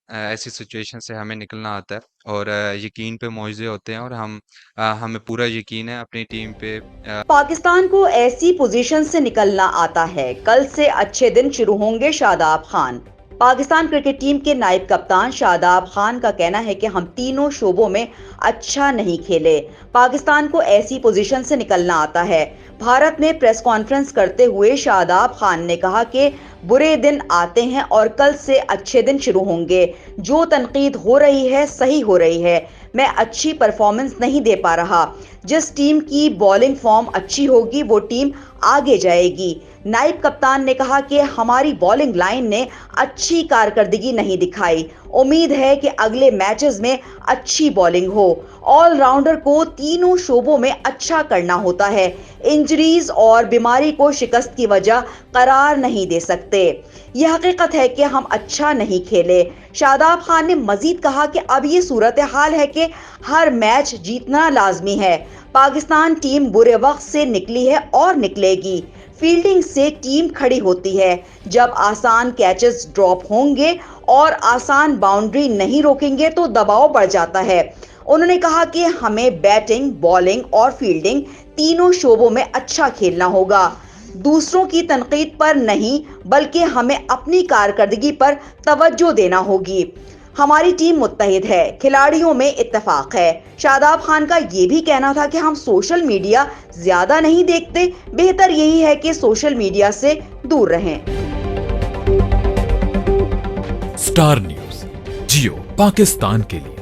ایسی سچویشن سے ہمیں نکلنا آتا ہے، اور یقین پہ معجزے ہوتے ہیں، اور ہمیں پورا یقین ہے اپنی ٹیم پہ۔ پاکستان کو ایسی پوزیشن سے نکلنا آتا ہے۔ کل سے اچھے دن شروع ہوں گے: شاداب خان۔ پاکستان کرکٹ ٹیم کے نائب کپتان شاداب خان کا کہنا ہے کہ ہم تینوں شعبوں میں اچھا نہیں کھیلے۔ پاکستان کو ایسی پوزیشن سے نکلنا آتا ہے۔ بھارت میں پریس کانفرنس کرتے ہوئے شاداب خان نے کہا کہ برے دن آتے ہیں اور کل سے اچھے دن شروع ہوں گے۔ جو تنقید ہو رہی ہے صحیح ہو رہی ہے۔ میں اچھی پرفارمنس نہیں دے پا رہا۔ جس ٹیم کی بالنگ فارم اچھی ہوگی وہ ٹیم آگے جائے گی۔ نائب کپتان نے کہا کہ ہماری بالنگ لائن نے اچھی کارکردگی نہیں دکھائی۔ امید ہے کہ اگلے میچز میں اچھی بالنگ ہو۔ آل راؤنڈر کو تینوں شعبوں میں اچھا کرنا ہوتا ہے۔ انجریز اور بیماری کو شکست کی وجہ قرار نہیں دے سکتے۔ یہ حقیقت ہے کہ ہم اچھا نہیں کھیلے۔ شاداب خان نے مزید کہا کہ اب یہ صورتحال ہے کہ ہر میچ جیتنا لازمی ہے۔ پاکستان ٹیم برے وقت سے نکلی ہے اور نکلے گی۔ فیلڈنگ سے ٹیم کھڑی ہوتی ہے۔ جب آسان کیچز ڈراپ ہوں گے اور آسان باؤنڈری نہیں روکیں گے تو دباؤ بڑھ جاتا ہے۔ انہوں نے کہا کہ ہمیں بیٹنگ، بالنگ اور فیلڈنگ تینوں شعبوں میں اچھا کھیلنا ہوگا۔ دوسروں کی تنقید پر نہیں بلکہ ہمیں اپنی کارکردگی پر توجہ دینا ہوگی۔ ہماری ٹیم متحد ہے، کھلاڑیوں میں اتفاق ہے۔ شاداب خان کا یہ بھی کہنا تھا کہ ہم سوشل میڈیا زیادہ نہیں دیکھتے، بہتر یہی ہے کہ سوشل میڈیا سے دور رہیں۔ اسٹار نیوز جیو پاکستان کے لیے